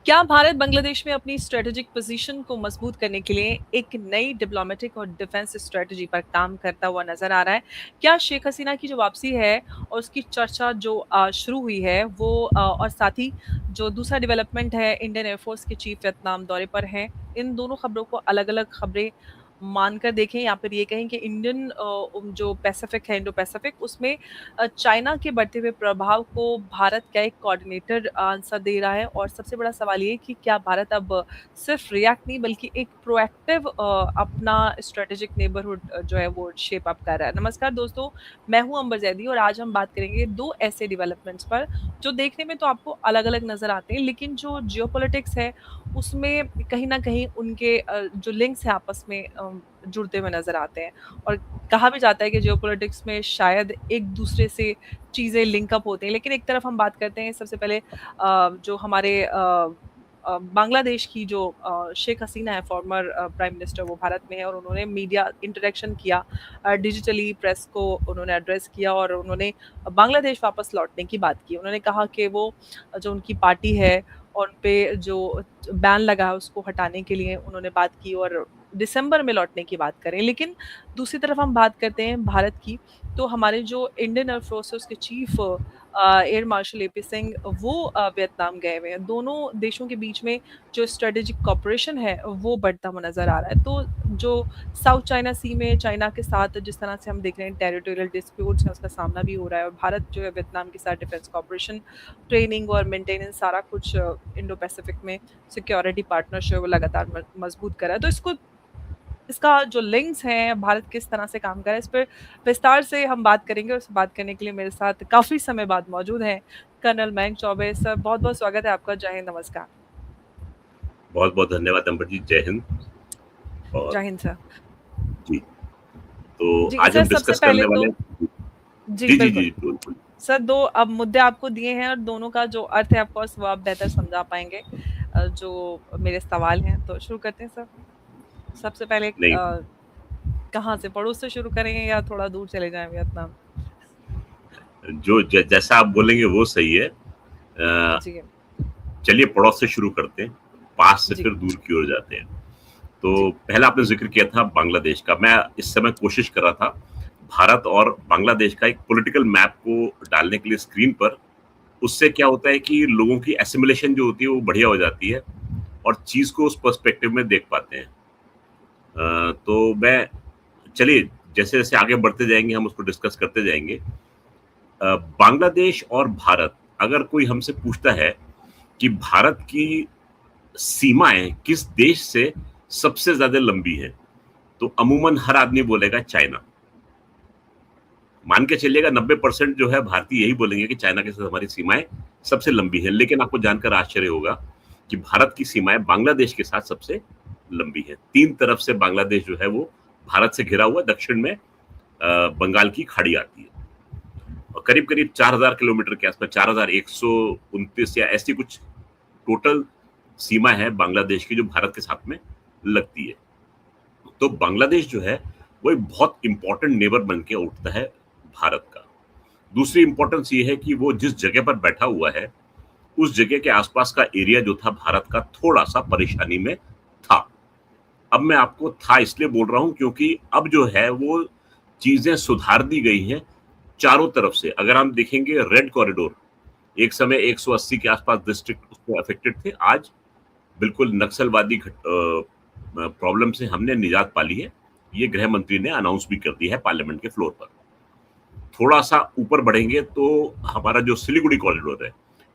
क्या भारत बांग्लादेश में अपनी स्ट्रेटेजिक पोजीशन को मजबूत करने के लिए एक नई डिप्लोमेटिक और डिफेंस स्ट्रेटजी पर काम करता हुआ नजर आ रहा है? क्या शेख हसीना की जो वापसी है और उसकी चर्चा जो शुरू हुई है वो और साथ ही जो दूसरा डेवलपमेंट है, इंडियन एयरफोर्स के चीफ वियतनाम दौरे पर हैं, इन दोनों खबरों को अलग-अलग खबरें मानकर देखें या फिर ये कहें कि इंडियन जो पैसिफिक है, इंडो पैसिफिक उसमें चाइना के बढ़ते हुए प्रभाव को भारत क्या एक कोऑर्डिनेटर आंसर दे रहा है? और सबसे बड़ा सवाल ये है कि क्या भारत अब सिर्फ रिएक्ट नहीं बल्कि एक प्रोएक्टिव अपना स्ट्रेटेजिक नेबरहुड जो है वो शेप अप कर रहा है। नमस्कार दोस्तों, मैं हूं अंबर जैदी और आज हम बात करेंगे दो ऐसे डेवलपमेंट्स पर जो देखने में तो आपको अलग-अलग नजर आते हैं, लेकिन जो जियोपॉलिटिक्स है उसमें कहीं न कहीं उनके जो लिंक्स हैं आपस में जुड़ते हुए नजर आते हैं। और कहा भी जाता है कि जियोपॉलिटिक्स में शायद एक दूसरे से चीज़ें लिंक अप होती हैं। लेकिन एक तरफ हम बात करते हैं सबसे पहले जो हमारे बांग्लादेश की जो शेख हसीना है फॉर्मर प्राइम मिनिस्टर, वो भारत में है और उन्होंने मीडिया इंटरेक्शन किया, डिजिटली प्रेस को उन्होंने एड्रेस किया और उन्होंने बांग्लादेश वापस लौटने की बात की। उन्होंने कहा कि वो जो उनकी पार्टी है और उन पे जो बैन लगा है उसको हटाने के लिए उन्होंने बात की और दिसंबर में लौटने की बात करें। लेकिन दूसरी तरफ हम बात करते हैं भारत की, तो हमारे जो इंडियन एयर फोर्स है उसके chief air marshal AP Singh वो वियतनाम गए हुए हैं। दोनों देशों के बीच में जो स्ट्रेटेजिक कॉपरेशन है वो बढ़ता हुआ नजर आ रहा है। तो जो साउथ चाइना सी में चाइना के साथ जिस तरह से हम देख रहे हैं टेरिटोरियल डिस्प्यूट्स है उसका सामना भी हो रहा है और भारत जो है वियतनाम के साथ डिफेंस कॉपरेशन, ट्रेनिंग और मेंटेनेंस सारा कुछ इंडो पैसिफिक में सिक्योरिटी पार्टनरशिप वो लगातार मजबूत कर रहा है। तो इसका जो लिंक्स हैं, भारत किस तरह से काम कर रहा है, इस पर विस्तार से हम बात करेंगे और इस बात करने के लिए मेरे साथ काफ़ी समय बाद मौजूद हैं कर्नल मयंक चौबे। सर, बहुत-बहुत स्वागत है आपका। जय हिंद, नमस्कार। बहुत बहुत धन्यवाद अंबर जी। जय हिंद। और जय हिंद सर। जी, तो जी, आज सर हम सबसे डिस्कस पहले करने वाले तो हैं। जी, जी जी बिल्कुल। जी बिल्कुल। सर 2 अब मुद्दे आपको दिए हैं और दोनों का जो अर्थ है ऑफ कोर्स वो आप बेहतर समझा पाएँगे जो मेरे सवाल हैं। तो शुरू करते हैं सर। सबसे पहले नहीं, कहाँ से, पड़ोस से शुरू करेंगे या थोड़ा दूर चले जाएँ वियतनाम? जो जैसा आप बोलेंगे वो सही है। जी, चलिए पड़ोस से शुरू करते हैं, पास से जी, फिर दूर की ओर जाते हैं। तो जी, पहला आपने ज़िक्र किया था बांग्लादेश का। मैं इस समय कोशिश कर रहा था भारत और बांग्लादेश का एक पॉलिटिकल मैप को डालने के लिए स्क्रीन पर। उससे क्या होता है कि लोगों की एसिमिलेशन जो होती है वो बढ़िया हो जाती है और चीज़ को उस पर्सपेक्टिव में देख पाते हैं। तो मैं चलिए जैसे-जैसे आगे बढ़ते जाएँगे हम उसको डिस्कस करते जाएँगे। बांग्लादेश और भारत, अगर कोई हमसे पूछता है कि भारत की सीमाएँ किस देश से सबसे ज़्यादा लंबी हैं, तो अमूमन हर आदमी बोलेगा चाइना। मान के चलिएगा 90% जो है भारतीय यही बोलेंगे कि चाइना के साथ हमारी सीमाएँ सबसे लंबी हैं। लेकिन आपको जानकर आश्चर्य होगा कि भारत की सीमाएँ बांग्लादेश के साथ सबसे लंबी हैं। 3 तरफ से बांग्लादेश जो है वो भारत से घिरा हुआ है, दक्षिण में बंगाल की खाड़ी आती है। और करीब-करीब 4000 किलोमीटर के आसपास 4129 या ऐसी कुछ टोटल सीमा है बांग्लादेश की जो भारत के साथ में लगती है। तो बांग्लादेश जो है वो एक बहुत इम्पोर्टेंट नेबर बन के उठता है भारत का। दूसरी इम्पोर्टेंस ये है कि वो जिस जगह पर बैठा हुआ है, उस जगह के आसपास का एरिया जो था भारत का थोड़ा-सा परेशानी में था। अब मैं आपको था इसलिए बोल रहा हूँ क्योंकि अब जो है वो चीज़ें सुधार दी गई हैं चारों तरफ से। अगर हम देखेंगे रेड कॉरिडोर, एक समय 180 के आसपास डिस्ट्रिक्ट उसमें अफेक्टेड थे। आज बिल्कुल नक्सलवादी प्रॉब्लम से हमने निजात पा ली है। ये गृह मंत्री ने अनाउंस भी कर दिया है पार्लियामेंट के फ्लोर पर। थोड़ा-सा ऊपर बढ़ेंगे तो हमारा जो सिलीगुड़ी कॉरिडोर है,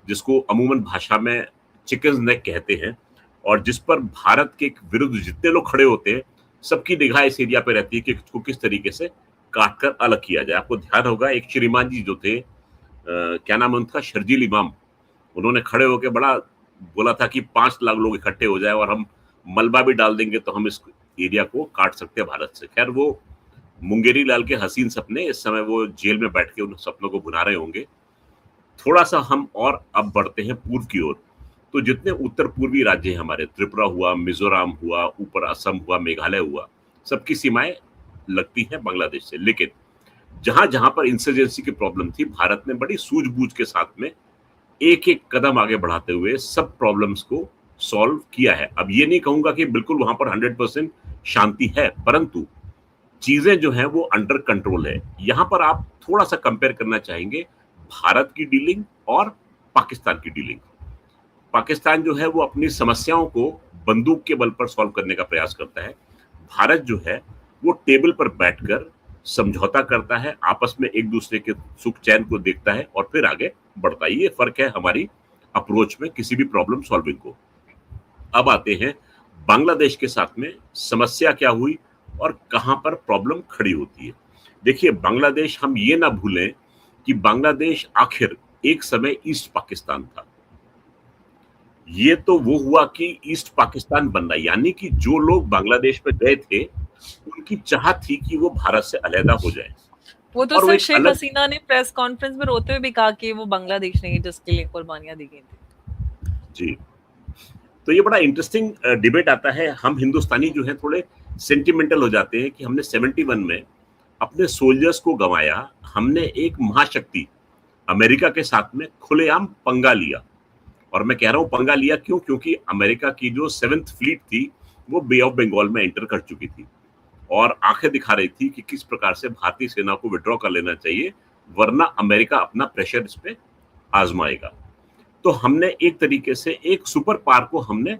जिसको अमूमन भाषा में चिकन्स नेक कहते हैं और जिस पर भारत के विरुद्ध जितने लोग खड़े होते हैं, सबकी निगाह इस एरिया पे रहती है कि इसको किस तरीके से काट कर अलग किया जाए। आपको ध्यान होगा एक श्रीमान जी जो थे क्या नाम है उनका? शर्जील इमाम। उन्होंने खड़े होके बड़ा बोला था कि 5 लाख लोग इकट्ठे हो जाए और हम मलबा भी डाल देंगे तो हम इस एरिया को काट सकते हैं भारत से। खैर वो मुंगेरी लाल के हसीन सपने, इस समय वो जेल में बैठ के उन सपनों को भुना रहे होंगे। थोड़ा-सा हम और अब बढ़ते हैं पूर्व की ओर। तो जितने उत्तर-पूर्वी राज्य हैं हमारे, त्रिपुरा हुआ, मिज़ोरम हुआ, ऊपर असम हुआ, मेघालय हुआ, सबकी सीमाएँ लगती हैं बांग्लादेश से। लेकिन जहाँ-जहाँ पर इंसर्जेंसी की प्रॉब्लम थी, भारत ने बड़ी सूझबूझ के साथ में एक-एक कदम आगे बढ़ाते हुए सब प्रॉब्लम्स को सॉल्व किया है। अब ये नहीं कहूँगा कि बिल्कुल वहाँ पर 100% शांति है, परंतु चीज़ें जो हैं वो अंडर कंट्रोल है। यहाँ पर आप थोड़ा-सा कंपेयर करना चाहेंगे भारत की डीलिंग और पाकिस्तान की डीलिंग। पाकिस्तान जो है वो अपनी समस्याओं को बंदूक के बल पर सॉल्व करने का प्रयास करता है। भारत जो है वो टेबल पर बैठकर समझौता करता है, आपस में एक-दूसरे के सुख-चैन को देखता है और फिर आगे बढ़ता है। ये फ़र्क है हमारी अप्रोच में किसी भी प्रॉब्लम सॉल्विंग को। अब आते हैं बांग्लादेश के साथ में समस्या क्या हुई और कहाँ पर प्रॉब्लम खड़ी होती है। देखिए बांग्लादेश, हम ये ना भूलें कि बांग्लादेश आखिर एक समय ईस्ट पाकिस्तान था। ये तो वो हुआ कि ईस्ट पाकिस्तान बनना, यानी कि जो लोग बांग्लादेश में गए थे, उनकी चाह थी कि वो भारत से अलहदा हो जाएँ वो तो और वो सर एक शेख अलग। हसीना ने प्रेस कॉन्फ्रेंस में रोते हुए भी कहा कि वो बांग्लादेश नहीं है जिसके लिए कुर्बानियाँ दी गई थी। जी। तो ये बड़ा इंटरेस्टिंग डिबेट आता है। हम हिंदुस्तानी जो हैं थोड़े सेंटिमेंटल हो जाते हैं कि हमने 71 में अपने सोल्जर्स को गँवाया। हमने एक महाशक्ति अमेरिका के साथ में खुलेआम पंगा लिया। और मैं कह रहा हूँ पंगा लिया क्यों? क्योंकि अमेरिका की जो 7th फ्लीट थी, वो बे ऑफ बंगाल में एंटर कर चुकी थी और आंखें दिखा रही थी कि किस प्रकार से भारतीय सेना को विथड्रॉ कर लेना चाहिए, वरना अमेरिका अपना प्रेशर इस पे आजमाएगा। तो हमने एक तरीके से एक सुपर पावर को हमने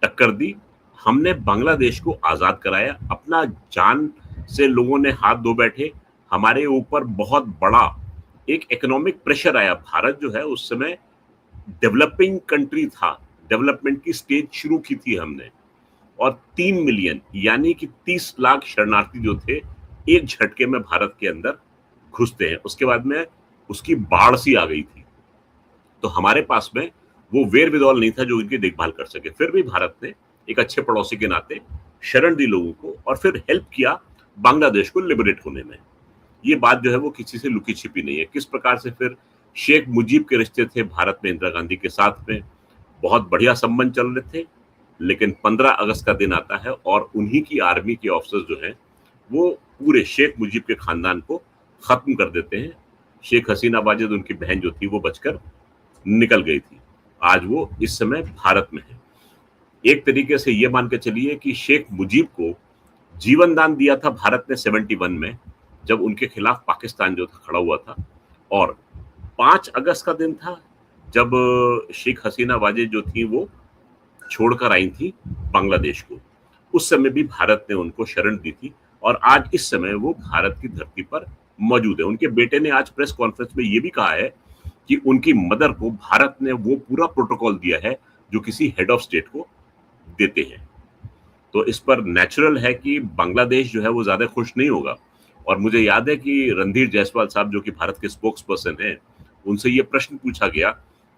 टक्कर दी। हमने बांग्लादेश को आज़ाद कराया। अपना जान से लोगों ने हाथ धो बैठे। हमारे ऊपर बहुत बड़ा एक इकोनॉमिक प्रेशर आया। भारत जो है उस समय डेवलपिंग कंट्री था। डेवलपमेंट की स्टेज शुरू की थी हमने और 3 मिलियन यानी कि 30 लाख शरणार्थी जो थे, एक झटके में भारत के अंदर घुसते हैं। उसके बाद में उसकी बाढ़ सी आ गई थी। तो हमारे पास में वो वेर-विदौल नहीं था जो इनकी देखभाल कर सके। फिर भी भारत ने एक अच्छे पड़ोसी के नाते शरण दी लोगों को और फिर हेल्प किया बांग्लादेश को लिबरेट होने में। ये बात जो है वो किसी से लुकी-छिपी नहीं है। किस प्रकार से फिर शेख मुजीब के रिश्ते थे भारत में इंदिरा गांधी के साथ में, बहुत बढ़िया संबंध चल रहे थे। लेकिन 15 अगस्त का दिन आता है और उन्हीं की आर्मी के ऑफिसर्स जो हैं, वो पूरे शेख मुजीब के खानदान को खत्म कर देते हैं। शेख हसीना वाजिद, उनकी बहन जो थी, वो बचकर निकल गई थी। आज वो इस समय भारत में है। एक तरीके से ये मान के चलिए कि शेख मुजीब को जीवन दान दिया था भारत ने 71 में, जब उनके खिलाफ पाकिस्तान जो था खड़ा हुआ था। और 5 अगस्त का दिन था जब शेख हसीना वाजिद जो थी वो छोड़कर आई थी बांग्लादेश को। उस समय भी भारत ने उनको शरण दी थी और आज इस समय वो भारत की धरती पर मौजूद है। उनके बेटे ने आज प्रेस कॉन्फ्रेंस में ये भी कहा है कि उनकी मदर को भारत ने वो पूरा प्रोटोकॉल दिया है जो किसी हेड ऑफ स्टेट को देते हैं। तो इस पर नेचुरल है कि बांग्लादेश जो है वो ज़्यादा खुश नहीं होगा। और मुझे याद है कि रणधीर जायसवाल साहब जो कि भारत के स्पोक्स पर्सन हैं, उनसे ये प्रश्न पूछा गया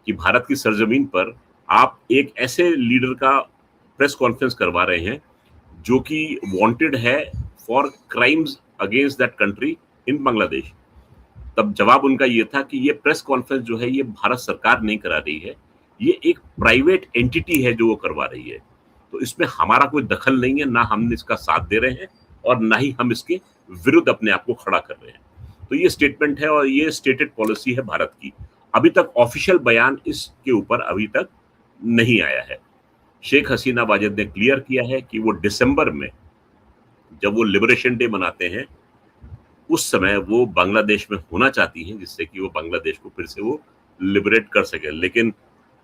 कि भारत की सरजमीन पर आप एक ऐसे लीडर का प्रेस कॉन्फ्रेंस करवा रहे हैं जो कि वांटेड है for crimes against that country in Bangladesh. तब जवाब उनका ये था कि ये प्रेस कॉन्फ्रेंस जो है ये भारत सरकार नहीं करा रही है, ये एक प्राइवेट एंटिटी है जो वो करवा रही है। तो इसमें हमारा कोई दखल नहीं है, ना हम इसका साथ दे रहे हैं और ना ही हम इसके विरुद्ध अपने आप को खड़ा कर रहे हैं। तो ये स्टेटमेंट है और ये स्टेटेड पॉलिसी है भारत की। अभी तक ऑफिशियल बयान इसके ऊपर अभी तक नहीं आया है। शेख हसीना वाजिद ने क्लियर किया है कि वो दिसंबर में जब वो लिबरेशन डे मनाते हैं, उस समय वो बांग्लादेश में होना चाहती हैं जिससे कि वो बांग्लादेश को फिर से वो लिबरेट कर सके। लेकिन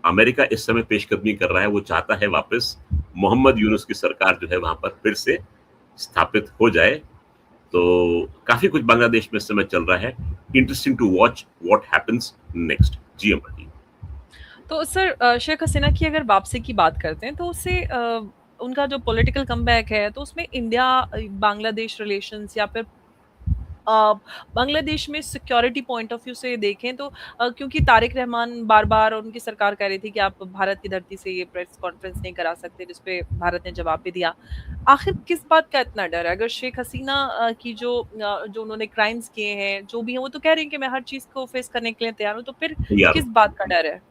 अमेरिका इस समय पेशकदमी कर रहा है, वो चाहता है वापस मोहम्मद यूनुस की सरकार जो है वहां पर फिर से स्थापित हो जाए। तो काफी कुछ बांग्लादेश में इस समय चल रहा है। Interesting to watch what happens next. जी अमर जी। तो सर शेख हसीना की अगर वापसी की बात करते हैं तो उससे उनका जो पॉलिटिकल कमबैक है तो उसमें इंडिया बांग्लादेश रिलेशंस या फिर बांग्लादेश में सिक्योरिटी पॉइंट ऑफ व्यू से देखें तो क्योंकि तारिक रहमान बार-बार और उनकी सरकार कह रही थी कि आप भारत की धरती से ये प्रेस कॉन्फ्रेंस नहीं करा सकते, जिस पे भारत ने जवाब भी दिया। आखिर किस बात का इतना डर है? अगर शेख हसीना की जो उन्होंने क्राइम्स किए हैं, जो भी हैं, वो तो कह रही हैं कि मैं हर चीज़ को फेस करने के लिए तैयार हूँ, तो फिर यार किस बात का डर है?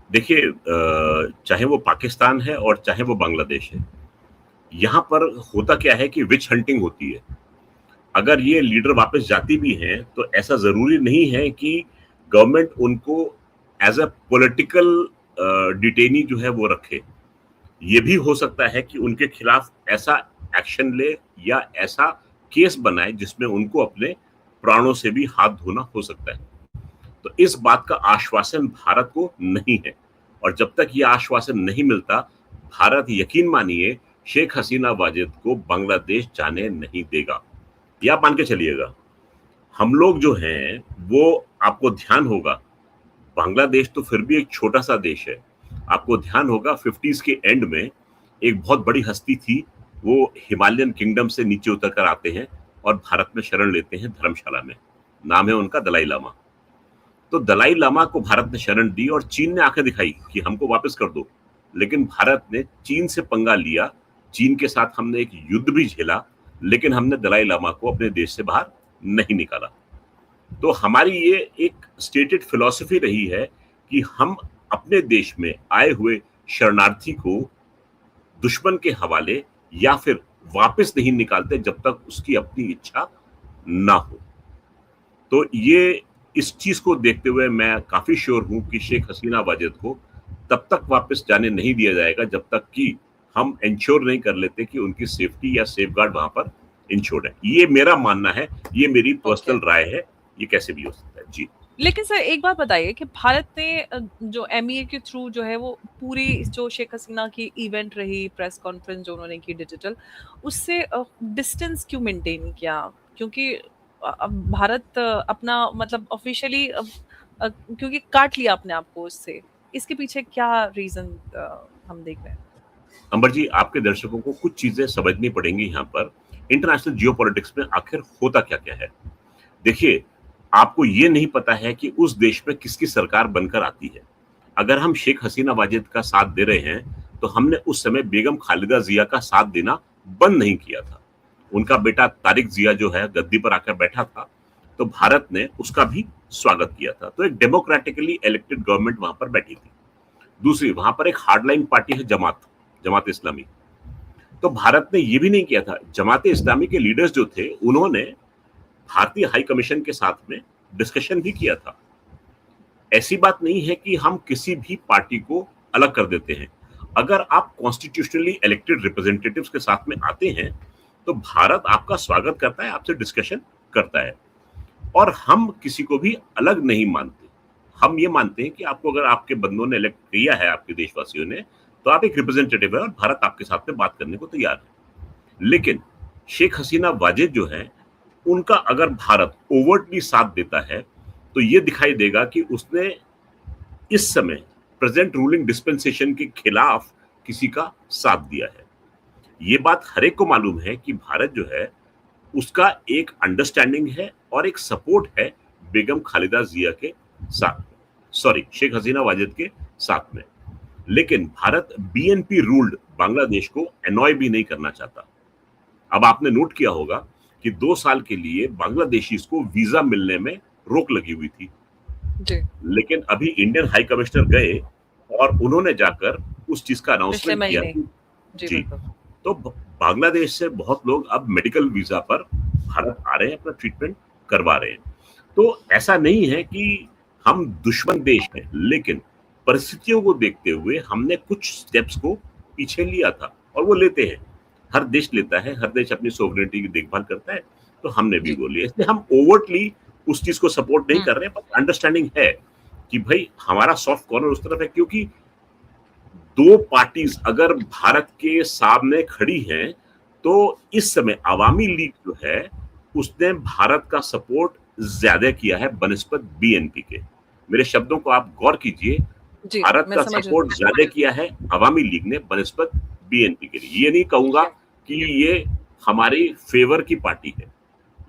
देखिए, चाहे वो पाकिस्तान है और चाहे वो बांग्लादेश है, यहाँ पर होता क्या है कि विच हंटिंग होती है। अगर ये लीडर वापस जाती भी हैं, तो ऐसा ज़रूरी नहीं है कि गवर्नमेंट उनको एज़ अ पॉलिटिकल डिटेनी जो है वो रखे। ये भी हो सकता है कि उनके खिलाफ ऐसा एक्शन ले या ऐसा केस बनाए जिसमें उनको अपने प्राणों से भी हाथ धोना हो सकता है। तो इस बात का आश्वासन भारत को नहीं है और जब तक ये आश्वासन नहीं मिलता, भारत यकीन मानिए शेख हसीना वाजिद को बांग्लादेश जाने नहीं देगा। ये आप मान के चलिएगा। हम लोग जो हैं वो आपको ध्यान होगा, बांग्लादेश तो फिर भी एक छोटा-सा देश है। आपको ध्यान होगा 50s के एंड में एक बहुत बड़ी हस्ती थी, वो हिमालयन किंगडम से नीचे उतर कर आते हैं और भारत में शरण लेते हैं धर्मशाला में। नाम है उनका दलाई लामा। तो दलाई लामा को भारत ने शरण दी और चीन ने आंखें दिखाई कि हमको वापस कर दो। लेकिन भारत ने चीन से पंगा लिया, चीन के साथ हमने एक युद्ध भी झेला, लेकिन हमने दलाई लामा को अपने देश से बाहर नहीं निकाला। तो हमारी ये एक स्टेटेड फिलॉसफी रही है कि हम अपने देश में आए हुए शरणार्थी को दुश्मन के हवाले या फिर वापस नहीं निकालते जब तक उसकी अपनी इच्छा ना हो। तो ये इस चीज को देखते हुए मैं काफी श्योर हूं कि शेख हसीना वाजिद को तब तक वापस जाने नहीं दिया जाएगा जब तक कि हम इंश्योर नहीं कर लेते कि उनकी सेफ्टी या सेफगार्ड वहां पर इंश्योर्ड है। ये मेरा मानना है, ये मेरी पर्सनल राय है, ये कैसे भी हो सकता है। जी। लेकिन सर एक बात बताइए कि भारत ने जो एमईए के थ्रू जो है वो पूरी जो शेख हसीना की इवेंट रही, प्रेस कॉन्फ्रेंस जो उन्होंने की डिजिटल, उससे डिस्टेंस क्यों मेंटेन किया? क्योंकि अब भारत अपना मतलब ऑफिशियली क्योंकि काट लिया अपने आप को उससे, इसके पीछे क्या रीजन हम देख रहे हैं? अंबर जी, आपके दर्शकों को कुछ चीजें समझनी पड़ेंगी यहाँ पर। इंटरनेशनल जियोपॉलिटिक्स में आखिर होता क्या-क्या है? देखिए, आपको ये नहीं पता है कि उस देश में किसकी सरकार बनकर आती है। अगर हम शेख हसीना वाजिद का साथ दे रहे हैं, तो हमने उस समय बेगम खालिदा जिया का साथ देना बंद नहीं किया था। उनका बेटा तारिक जिया जो है गद्दी पर आकर बैठा था, तो भारत ने उसका भी स्वागत किया था। तो एक डेमोक्रेटिकली इलेक्टेड गवर्नमेंट वहां पर बैठी थी। दूसरी, वहां पर एक हार्डलाइन पार्टी है जमात इस्लामी। तो भारत ने ये भी नहीं किया था। जमात इस्लामी के लीडर्स जो थे, उन्होंने भारतीय हाई कमीशन के साथ में डिस्कशन भी किया था। ऐसी बात नहीं है कि हम किसी भी पार्टी को अलग कर देते हैं। अगर आप कॉन्स्टिट्यूशनली इलेक्टेड रिप्रेजेंटेटिव्स के साथ में आते हैं, तो भारत आपका स्वागत करता है, आपसे डिस्कशन करता है और हम किसी को भी अलग नहीं मानते। हम ये मानते हैं कि आपको अगर आपके बंदों ने इलेक्ट किया है, आपके देशवासियों ने, तो आप एक रिप्रेजेंटेटिव है और भारत आपके साथ में बात करने को तैयार है। लेकिन शेख हसीना वाजिद जो है, उनका अगर भारत ओवरटली साथ देता है, तो ये दिखाई देगा कि उसने इस समय प्रेजेंट रूलिंग डिस्पेंसेशन के खिलाफ किसी का साथ दिया है। ये बात हर एक को मालूम है कि भारत जो है, उसका एक अंडरस्टैंडिंग है और एक सपोर्ट है बेगम खालिदा जिया के साथ, सॉरी शेख हसीना वाजिद के साथ में। लेकिन भारत बीएनपी रूल्ड बांग्लादेश को एनॉय भी नहीं करना चाहता। अब आपने नोट किया होगा कि 2 साल के लिए बांग्लादेशीज को वीजा मिलने में रोक लगी हुई थी। जी। लेकिन अभी इंडियन हाई कमिश्नर गए और उन्होंने जाकर उस चीज का पिछले अनाउंसमेंट किया। महीने। जी, जी। बिल्कुल। तो बांग्लादेश से बहुत लोग अब मेडिकल वीजा पर भारत आ रहे हैं, अपना ट्रीटमेंट करवा रहे हैं। तो ऐसा नहीं है कि हम दुश्मन देश हैं, लेकिन परिस्थितियों को देखते हुए हमने कुछ स्टेप्स को पीछे लिया था और वो लेते हैं। हर देश लेता है, हर देश अपनी सोवरेनिटी की देखभाल करता है, तो हमने भी जी। वो लिया। इसलिए हम ओवरटली उस चीज को सपोर्ट नहीं हुँ। कर रहे हैं, पर अंडरस्टैंडिंग है कि भाई हमारा सॉफ्ट कॉर्नर उस तरफ है, क्योंकि 2 पार्टीज अगर भारत के सामने खड़ी हैं, तो इस समय अवामी लीग जो है, उसने भारत का सपोर्ट ज्यादा किया है बनिस्बत बीएनपी के। मेरे शब्दों को आप गौर कीजिए, जी, भारत मैं का समझ रही सपोर्ट हूँ। ज्यादा किया है अवामी लीग ने बनिस्बत बीएनपी के लिए। ये नहीं कहूंगा कि ये हमारी फेवर की पार्टी है,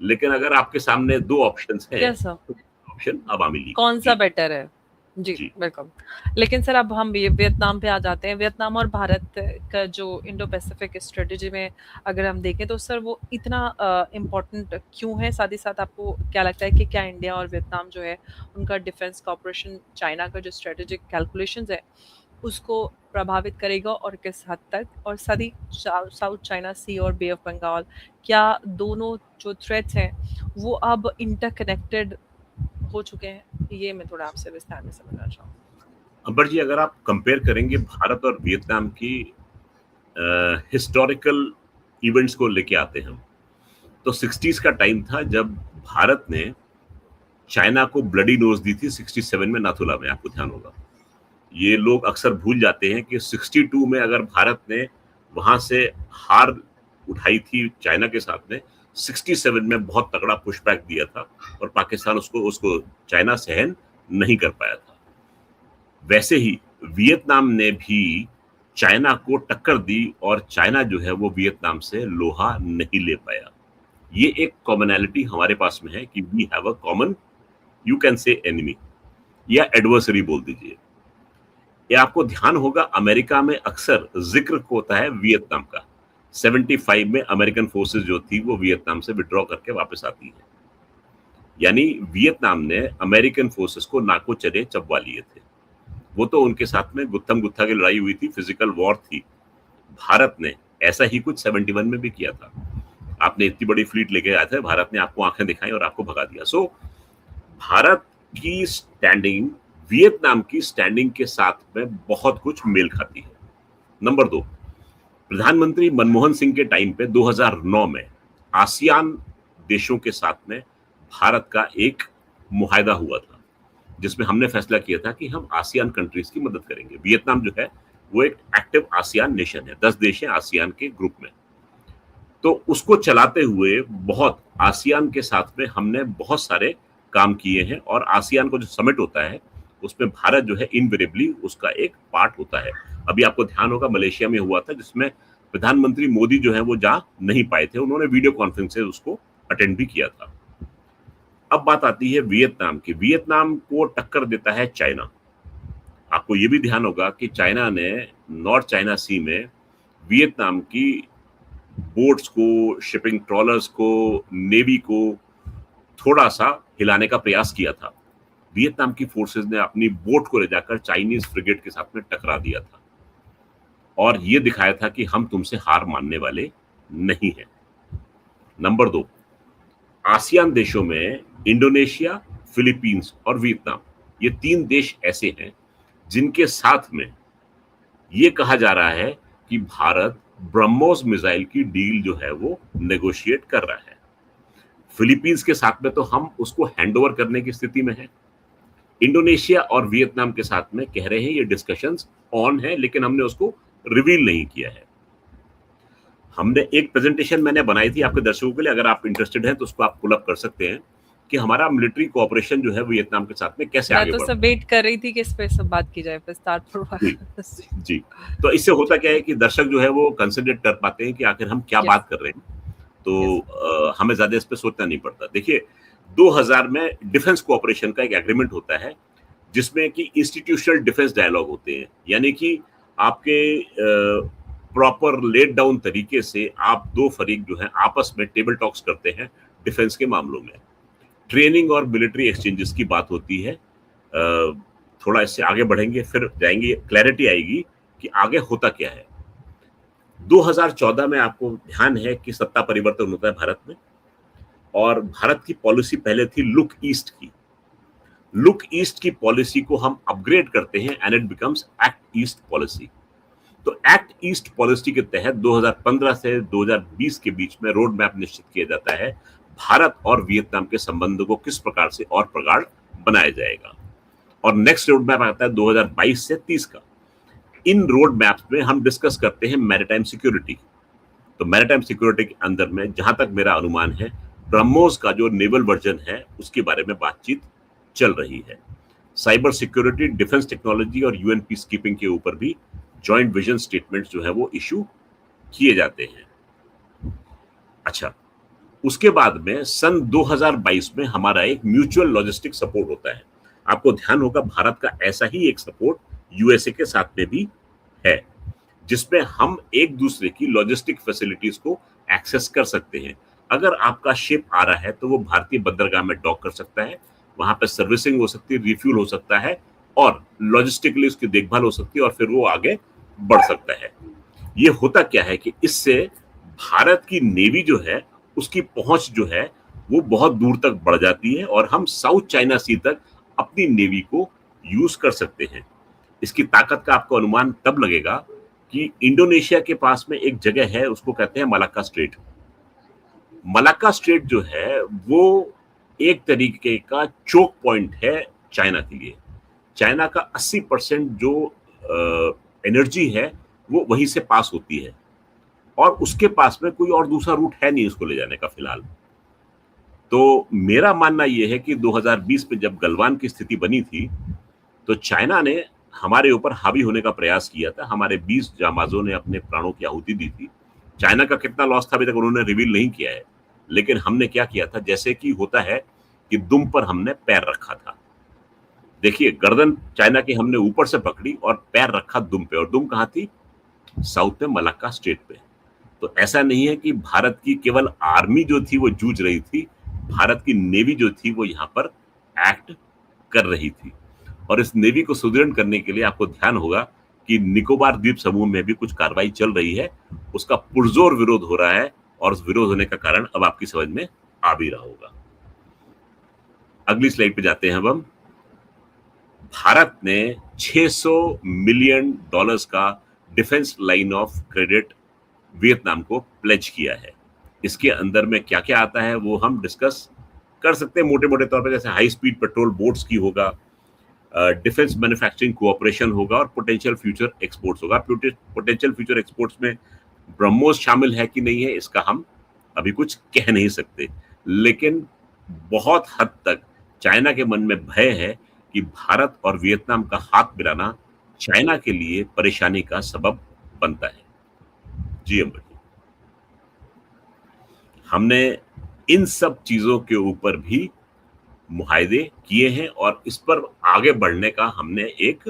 लेकिन अगर आपके सामने 2 ऑप्शंस हैं, कैसा? तो ऑप्शन अवामी लीग। कौन-सा जी, बेटर है? जी, जी। बिल्कुल। लेकिन सर अब हम ये वियतनाम पे आ जाते हैं। वियतनाम और भारत का जो इंडो पैसिफिक स्ट्रेटजी में अगर हम देखें तो सर वो इतना इम्पोर्टेंट क्यों है? साथ ही साथ आपको क्या लगता है कि क्या इंडिया और वियतनाम जो है उनका डिफेंस कॉर्पोरेशन चाइना का जो स्ट्रेटेजिक कैलकुलेशंस है उसको प्रभावित करेगा और किस हद तक? और साथ ही साउथ चाइना सी और बे ऑफ बंगाल, क्या दोनों जो थ्रेट्स हैं वो अब इंटरकनेक्टेड हो चुके हैं? ये मैं थोड़ा आपसे विस्तार में समझना चाहूँगी। अंबर जी, अगर आप कंपेयर करेंगे भारत और वियतनाम की हिस्टोरिकल इवेंट्स को लेके आते हैं हम, तो 60s का टाइम था जब भारत ने चाइना को ब्लडी नोज दी थी 67 में नाथुला में, आपको ध्यान होगा। ये लोग अक्सर भूल जाते हैं कि 62 में अगर भारत ने वहां से हार उठाई थी चाइना के साथ में, 67 में बहुत तगड़ा पुशबैक दिया था और पाकिस्तान उसको उसको चाइना सहन नहीं कर पाया था। वैसे ही वियतनाम ने भी चाइना को टक्कर दी और चाइना जो है वो वियतनाम से लोहा नहीं ले पाया। ये एक कॉमनैलिटी हमारे पास में है कि we have a common, you can say enemy या एडवर्सरी बोल दीजिए। ये आपको ध्यान होगा अमेरिका में अक्सर जिक्र होता है वियतनाम का। 75 में अमेरिकन फोर्सेस जो थी वो वियतनाम से विड्रॉ करके वापस आती है। यानी वियतनाम ने अमेरिकन फोर्सेस को नाको चने चबवा लिए थे। वो तो उनके साथ में गुत्थम गुत्था की लड़ाई हुई थी, फिजिकल वॉर थी। भारत ने ऐसा ही कुछ 71 में भी किया था। आपने इतनी बड़ी फ्लीट लेके आए थे, भारत ने आपको आंखें दिखाई और आपको भगा दिया। सो भारत की स्टैंडिंग वियतनाम की स्टैंडिंग के साथ में बहुत कुछ मेल खाती है। नंबर 2, प्रधानमंत्री मनमोहन सिंह के टाइम पे 2009 में आसियान देशों के साथ में भारत का एक मुआहदा हुआ था, जिसमें हमने फैसला किया था कि हम आसियान कंट्रीज की मदद करेंगे। वियतनाम जो है वो एक एक्टिव आसियान नेशन है, 10 देश हैं आसियान के ग्रुप में। तो उसको चलाते हुए बहुत आसियान के साथ में हमने बहुत सारे काम किए हैं और आसियान को जो समिट होता है उसमें भारत जो है इनवेरिएबली उसका एक पार्ट होता है। अभी आपको ध्यान होगा मलेशिया में हुआ था जिसमें प्रधानमंत्री मोदी जो है वो जा नहीं पाए थे, उन्होंने वीडियो कॉन्फ्रेंस से उसको अटेंड भी किया था। अब बात आती है वियतनाम की। वियतनाम को टक्कर देता है चाइना। आपको ये भी ध्यान होगा कि चाइना ने नॉर्थ चाइना सी में वियतनाम की बोट्स को, शिपिंग ट्रॉलर्स को, नेवी को थोड़ा सा हिलाने का प्रयास किया था। वियतनाम की फोर्सेस ने अपनी बोट को ले जाकर चाइनीज फ्रिगेट के साथ में टकरा दिया था और ये दिखाया था कि हम तुमसे हार मानने वाले नहीं हैं। नंबर 2, आसियान देशों में इंडोनेशिया, फिलीपींस और वियतनाम, ये 3 देश ऐसे हैं जिनके साथ में ये कहा जा रहा है कि भारत ब्रह्मोस मिसाइल की डील जो है वो नेगोशिएट कर रहा है। फिलीपींस के साथ में तो हम उसको हैंडओवर करने की स्थिति में है। इंडोनेशिया और वियतनाम के साथ में कह रहे हैं ये डिस्कशंस ऑन है, लेकिन हमने उसको रिवील नहीं किया है। हमने एक प्रेजेंटेशन मैंने बनाई थी आपके दर्शकों के लिए, अगर आप इंटरेस्टेड हैं तो उसको आप पुल अप कर सकते हैं कि हमारा मिलिट्री कोऑपरेशन जो है वियतनाम के साथ में कैसे आगे मैं तो सब वेट कर रही थी कि इस पे सब बात की जाए विस्तारपूर्वक। जी, जी। तो इससे होता क्या है कि दर्शक जो है वो कंसंट्रेट कर पाते हैं कि आखिर हम क्या बात कर रहे हैं। तो हमें ज्यादा इस पे सोचना नहीं पड़ता। देखिए 2000 में डिफेंस कोऑपरेशन का एक एग्रीमेंट होता है जिसमें कि इंस्टीट्यूशनल डिफेंस डायलॉग होते हैं, यानी कि आपके प्रॉपर लेड डाउन तरीके से आप 2 फरीक जो है आपस में टेबल टॉक्स करते हैं डिफेंस के मामलों में। ट्रेनिंग और मिलिट्री एक्सचेंजेस की बात होती है। थोड़ा इससे आगे बढ़ेंगे फिर जाएंगे, क्लैरिटी आएगी कि आगे होता क्या है। 2014 में आपको ध्यान है कि सत्ता परिवर्तन होता है भारत में और भारत की पॉलिसी पहले थी लुक ईस्ट की। लुक ईस्ट की पॉलिसी को हम अपग्रेड करते हैं and it becomes act east policy. तो एक्ट ईस्ट पॉलिसी के तहत 2015 से 2020 के बीच में रोड मैप निश्चित किया जाता है भारत और वियतनाम के संबंधों को किस प्रकार से और प्रगाढ़ बनाया जाएगा। और नेक्स्ट रोड मैप आता है 2022 से 30 का। इन रोड मैप्स में हम डिस्कस करते हैं मैरिटाइम सिक्योरिटी। तो मैरिटाइम सिक्योरिटी के अंदर में जहां तक मेरा अनुमान है ब्रह्मोस का जो नेवल वर्जन है उसके बारे में बातचीत चल रही है। साइबर सिक्योरिटी, डिफेंस टेक्नोलॉजी और यूएन पीस कीपिंग के ऊपर भी जॉइंट विजन स्टेटमेंट्स जो है वो इशू किए जाते हैं। अच्छा, उसके बाद में सन 2022 में हमारा एक म्यूचुअल लॉजिस्टिक सपोर्ट होता है। आपको ध्यान होगा भारत का ऐसा ही एक सपोर्ट यूएसए के साथ में भी है, जिसमें हम एक दूसरे की लॉजिस्टिक फैसिलिटीज को एक्सेस कर सकते हैं। अगर आपका शिप आ रहा है तो वो भारतीय बंदरगाह में डॉक कर सकता है, वहां पर सर्विसिंग हो सकती है, रिफ्यूल हो सकता है और लॉजिस्टिकली उसकी देखभाल हो सकती है और फिर वो आगे बढ़ सकता है। ये होता क्या है कि इससे भारत की नेवी जो है उसकी पहुंच जो है वो बहुत दूर तक बढ़ जाती है और हम साउथ चाइना सी तक अपनी नेवी को यूज कर सकते हैं। इसकी ताकत का आपको अनुमान तब लगेगा कि इंडोनेशिया के पास में एक जगह है, उसको कहते हैं मलाक्का स्ट्रेट। मलाक्का स्ट्रेट जो है, वो एक तरीके का चोक पॉइंट है चाइना के लिए। चाइना का 80% जो एनर्जी है, वो वहीं से पास होती है और उसके पास में कोई और दूसरा रूट है नहीं उसको ले जाने का फिलहाल। तो मेरा मानना ये है कि 2020 में जब गलवान की स्थिति बनी थी, तो चाइना ने हमारे ऊपर हावी होने का प्रयास किया था। हमारे 20 जांबाज़ों ने अपने प्राणों की आहुति दी थी। चाइना का कितना लॉस था अभी तक उन्होंने रिवील नहीं किया है। लेकिन हमने क्या किया था, जैसे कि होता है कि दुम पर हमने पैर रखा था। देखिए, गर्दन चाइना की हमने ऊपर से पकड़ी और पैर रखा दुम पे, और दुम कहाँ थी? साउथ में मलाक्का स्ट्रेट पे। तो ऐसा नहीं है कि भारत की केवल आर्मी जो थी वो जूझ रही थी, भारत की नेवी जो थी वो यहाँ पर एक्ट कर रही थी। और इस नेवी को सुदृढ़ करने के लिए आपको ध्यान होगा कि निकोबार द्वीप समूह में भी कुछ कार्रवाई चल रही है। उसका पुरजोर विरोध हो रहा है और उस विरोध होने का कारण अब आपकी समझ में आ भी रहा होगा। अगली स्लाइड पे जाते हैं अब हम। भारत ने $600 मिलियन का defence line of credit Vietnam को प्लेज किया है। इसके अंदर में क्या-क्या आता है वो हम डिस्कस कर सकते हैं मोटे-मोटे तौर पे, जैसे हाई स्पीड पेट्रोल बोट्स की होगा, डिफेंस मैन्युफैक्चरिंग कोऑपरेशन होगा और पोटेंशियल फ्यूचर एक्सपोर्ट्स होगा। पोटेंशियल फ्यूचर एक्सपोर्ट्स में ब्रह्मोस शामिल है कि नहीं है, इसका हम अभी कुछ कह नहीं सकते। लेकिन बहुत हद तक चाइना के मन में भय है कि भारत और वियतनाम का हाथ मिलाना चाइना के लिए परेशानी का सबब बनता है। जी अमर जी, हमने इन सब चीजों के ऊपर भी मुहायदे किए हैं और इस पर आगे बढ़ने का हमने एक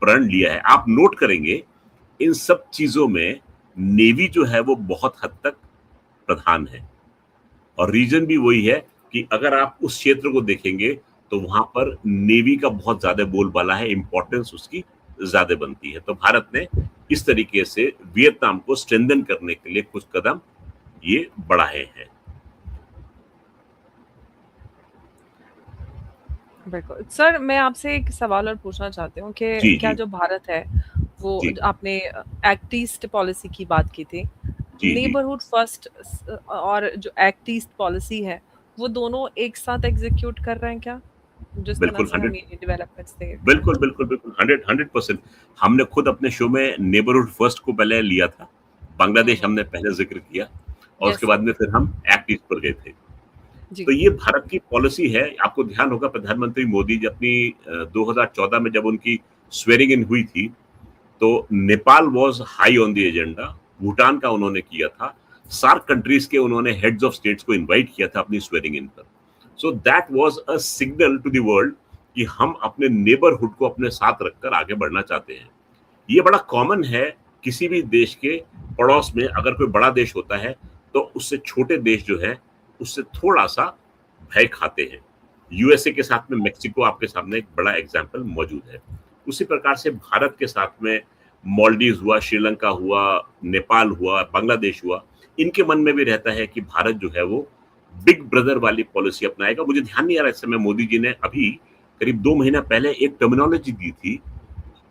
प्रण लिया है। आप नोट करेंगे इन सब चीजों में नेवी जो है वो बहुत हद तक प्रधान है और रीजन भी वही है कि अगर आप उस क्षेत्र को देखेंगे तो वहां पर नेवी का बहुत ज्यादा बोलबाला है, इंपॉर्टेंस उसकी ज्यादा बनती है। तो भारत ने इस तरीके से वियतनाम को स्ट्रेंथन करने के लिए कुछ कदम ये बढ़ाए हैं। बिल्कुल। सर, मैं आपसे एक सवाल और पूछना चाहती हूँ कि जी क्या जी जो भारत है, वो जी आपने एक्ट ईस्ट पॉलिसी की बात की थी। जी जी नेबरहुड फर्स्ट और जो एक्ट ईस्ट पॉलिसी है, वो दोनों एक साथ एग्ज़ीक्यूट कर रहे हैं क्या? जिस तरह बिल्कुल से 100 हम ये डेवलपमेंट्स देख रहे हैं। बिल्कुल, बिल्कुल, बिल्कुल 100% हमने खुद अपने शो में नेबरहुड फर्स्ट को पहले लिया था। हुँ, बांग्लादेश हुँ। हमने पहले ज़िक्र किया और उसके यस बाद सर। में फिर हम एक्ट ईस्ट पर गए थे। जी। तो ये भारत की पॉलिसी है। आपको ध्यान होगा प्रधानमंत्री मोदी जी अपनी 2014 में जब उनकी स्वेरिंग इन हुई थी, तो Nepal was high on the agenda. Bhutan का उन्होंने किया था। सार्क कंट्रीज़ के उन्होंने हेड्स ऑफ स्टेट्स को इनवाइट किया था अपनी स्वेरिंग इन पर। So that was a signal to the world कि हम अपने नेबरहुड को अपने साथ रखकर आगे बढ़ना चाहते हैं। ये बड़ा कॉमन है किसी भी देश के पड़ोस में अगर कोई बड़ा देश होता है, तो उससे छोटे देश जो है, उससे थोड़ा-सा भय खाते हैं। यूएसए के साथ में मेक्सिको आपके सामने एक बड़ा एग्ज़ाम्पल मौजूद है। उसी प्रकार से भारत के साथ में मालदीव्स हुआ, श्रीलंका हुआ, नेपाल हुआ, बांग्लादेश हुआ, इनके मन में भी रहता है कि भारत जो है वो बिग ब्रदर वाली पॉलिसी अपनाएगा। मुझे ध्यान नहीं आ रहा इस समय मोदी जी ने अभी करीब 2 महीना पहले एक टर्मिनोलॉजी दी थी।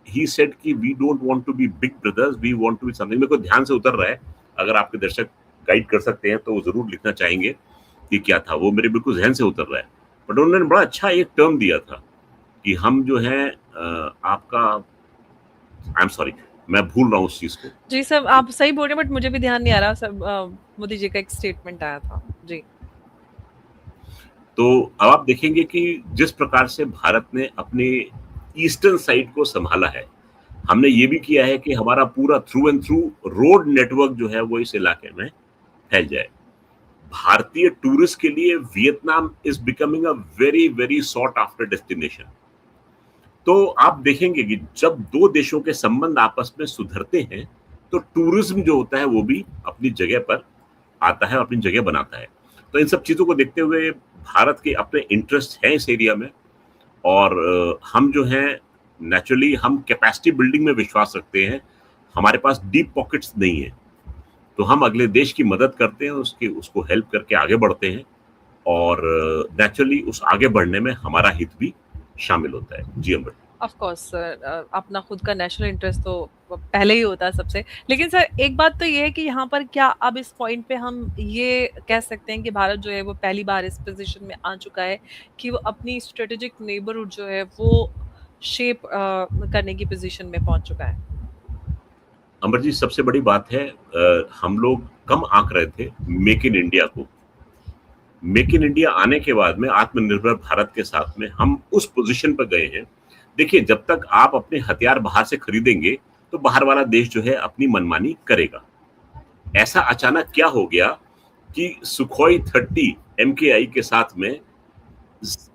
ही सेड कि we don't want to be big brothers, we want to be something. मेरे को ध्यान से उतर रहा है। अगर आपके दर्शक गाइड कर सकते हैं तो वो ज़रूर लिखना चाहेंगे कि क्या था। वो मेरे बिल्कुल ज़हन से उतर रहा है। बट उन्होंने बड़ा अच्छा एक टर्म दिया था कि हम जो है आपका आई एम सॉरी मैं भूल रहा हूँ उस चीज़ को। जी सर, जी। आप सही बोल रहे हैं बट मुझे भी ध्यान नहीं आ रहा सब मोदी जी का एक स्टेटमेंट आया था। जी। तो अब आप देखेंगे कि जिस प्रकार से भारत ने अपनी ईस्टर्न साइड को संभाला है, हमने ये भी किया है कि हमारा पूरा through and through road network जो है वो इस इलाके में फैल जाए। भारतीय टूरिस्ट के लिए Vietnam is becoming a very very sought after destination. तो आप देखेंगे कि जब दो देशों के संबंध आपस में सुधरते हैं, तो टूरिज्म जो होता है वो भी अपनी जगह पर आता है, अपनी जगह बनाता है। तो इन सब चीज़ों को देखते हुए भारत के अपने इंटरेस्ट हैं इस एरिया में और हम जो हैं नेचुरली हम कैपेसिटी बिल्डिंग में विश्वास रखते हैं। हमारे पास डीप पॉकेट्स नहीं है, तो हम अगले देश की मदद करते हैं, उसको हेल्प करके आगे बढ़ते हैं और नेचुरली उस आगे बढ़ने में हमारा हित भी शामिल होता है। जी अमर। ऑफ कोर्स सर, अपना खुद का नेशनल इंटरेस्ट तो पहले ही होता है सबसे। लेकिन सर एक बात तो ये है कि यहाँ पर क्या अब इस पॉइंट पे हम ये कह सकते हैं कि भारत जो है वो पहली बार इस पोजीशन में आ चुका है कि वो अपनी स्ट्रेटेजिक नेबरहुड जो है वो शेप करने की पोजीशन में पहुंच चुका है। अमर जी, सबसे बड़ी बात है, हम लोग कम आंक रहे थे मेक इन इंडिया को। मेक इन इंडिया आने के बाद में आत्मनिर्भर भारत के साथ में हम उस पोजीशन पर गए हैं। देखिए, जब तक आप अपने हथियार बाहर से खरीदेंगे तो बाहर वाला देश जो है अपनी मनमानी करेगा। ऐसा अचानक क्या हो गया कि सुखोई 30 एमकेआई के साथ में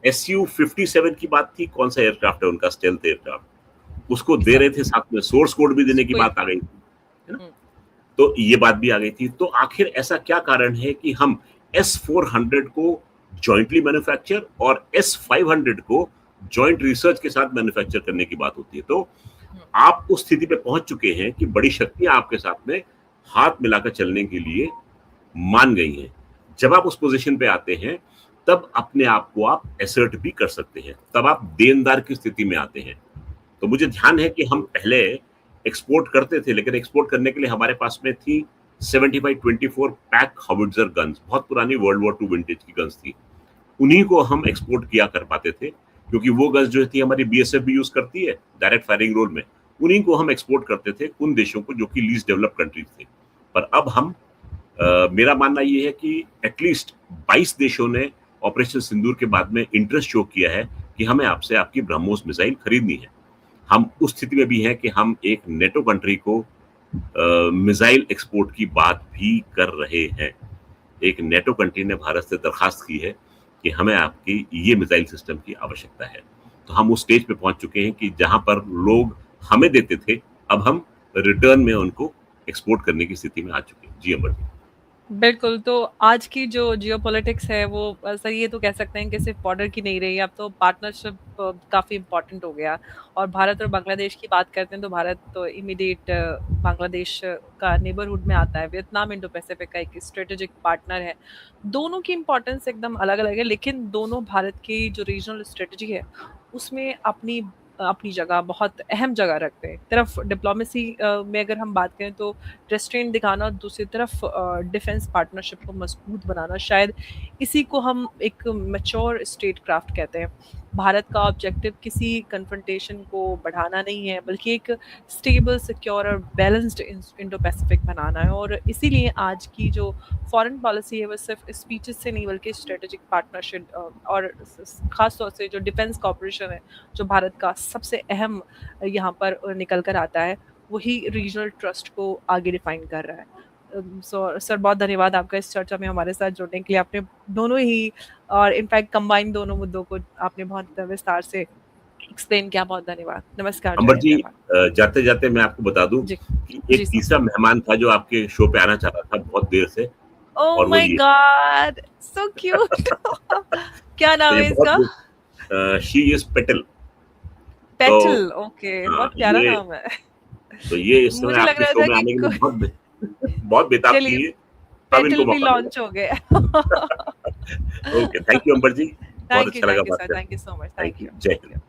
SU-57 की बात थी, कौन सा एयरक्राफ्ट है उनका, स्टेल्थ एयरक्राफ्ट, उसको दे रहे थे, साथ में सोर्स कोड भी देने की बात आ गई थी, है ना? तो ये बात भी आ गई थी। तो आखिर ऐसा क्या कारण है कि हम S-400 को जॉइंटली मैन्युफैक्चर और S-500 को जॉइंट रिसर्च के साथ मैन्युफैक्चर करने की बात होती है। तो आप उस स्थिति पे पहुंच चुके हैं कि बड़ी शक्तियां आपके साथ में हाथ मिलाकर चलने के लिए मान गई हैं। जब आप उस पोजीशन पे आते हैं, तब अपने आप को आप एसर्ट भी कर सकते हैं, तब आप देनदार की स्थिति में आते हैं। तो मुझे ध्यान है कि हम पहले एक्सपोर्ट करते थे, लेकिन एक्सपोर्ट करने के लिए हमारे पास में थी 75-24 पैक हाउविट्जर गन्स, बहुत पुरानी वर्ल्ड वॉर 2 विंटेज की गन्स थी। उन्हीं को हम एक्सपोर्ट किया कर पाते थे, क्योंकि वो गन्स जो थी हमारी बीएसएफ भी यूज करती है डायरेक्ट फायरिंग रोल में। उन्हीं को हम एक्सपोर्ट करते थे उन देशों को जो कि लीस्ट डेवलप कंट्रीज थे। पर अब हम मेरा मानना ये है कि एटलीस्ट 22 देशों ने ऑपरेशन सिंदूर के बाद में इंटरेस्ट शो किया है कि हमें आपसे आपकी ब्रह्मोस मिसाइल खरीदनी है। हम उस स्थिति में भी हैं कि हम एक नेटो कंट्री को मिसाइल एक्सपोर्ट की बात भी कर रहे हैं। एक नेटो कंट्री ने भारत से दरखास्त की है कि हमें आपकी ये मिसाइल सिस्टम की आवश्यकता है। तो हम उस स्टेज पे पहुंच चुके हैं कि जहां पर लोग हमें देते थे, अब हम रिटर्न में उनको एक्सपोर्ट करने की स्थिति में आ चुके हैं। जी अमर जी। बिल्कुल, तो आज की जो जियोपॉलिटिक्स है वो सर ये तो कह सकते हैं कि सिर्फ बॉर्डर की नहीं रही, अब तो पार्टनरशिप काफ़ी इम्पोर्टेंट हो गया। और भारत और बांग्लादेश की बात करते हैं तो भारत तो इमीडिएट बांग्लादेश का नेबरहुड में आता है। वियतनाम इंडो पैसिफिक का एक स्ट्रेटेजिक पार्टनर है। दोनों की इम्पोर्टेंस एकदम अलग-अलग है, लेकिन दोनों भारत की जो रीजनल स्ट्रेटजी है उसमें अपनी अपनी जगह, बहुत अहम जगह रखते हैं। एक तरफ डिप्लोमेसी में अगर हम बात करें तो रेस्ट्रेंट दिखाना, दूसरी तरफ डिफेंस पार्टनरशिप को मजबूत बनाना, शायद इसी को हम एक मैच्योर स्टेट क्राफ्ट कहते हैं। भारत का ऑब्जेक्टिव किसी कन्फ्रंटेशन को बढ़ाना नहीं है, बल्कि एक स्टेबल, सिक्योर और बैलेंस्ड इंडो पैसिफिक बनाना है। और इसीलिए आज की जो फॉरेन पॉलिसी है वो सिर्फ स्पीचेस से नहीं, बल्कि स्ट्रेटेजिक पार्टनरशिप और ख़ास तौर से जो डिफेंस कॉपरेशन है, जो भारत का सबसे अहम यहाँ पर निकल कर आता है, वही रीजनल ट्रस्ट को आगे डिफाइन कर रहा है। सर बहुत धन्यवाद आपका इस चर्चा में हमारे साथ जुड़ने के लिए। आपने दोनों ही और इनफैक्ट कंबाइन दोनों मुद्दों को आपने बहुत विस्तार से एक्सप्लेन किया। बहुत धन्यवाद। नमस्कार, जय अमर हिंद, जी, जय भारत। जाते-जाते मैं आपको बता दूं जी, कि जी एक सर। तीसरा मेहमान था जो आपके शो पे आना चाह रहा था बहुत देर से, ओह और वो माय ये गॉड, सो क्यूट। क्या तो नाम ये है इसका? बहुत शी इज पेटल। तो पेटल, ओके, हाँ, बहुत प्यारा ये नाम है। तो ये इस समय मुझे लग आपके रहा शो था में कि आने के लिए कोई बहुत बेताब चलिए, थी ये, अब इनको पेटल भी मौका मिला। लॉन्च हो गया। ओके, थैंक यू अंबर जी, बहुत अच्छा लगा थैंक यू बात सर, करके। Thank you so much, thank thank you, you, जय थैंक हिंद। यू।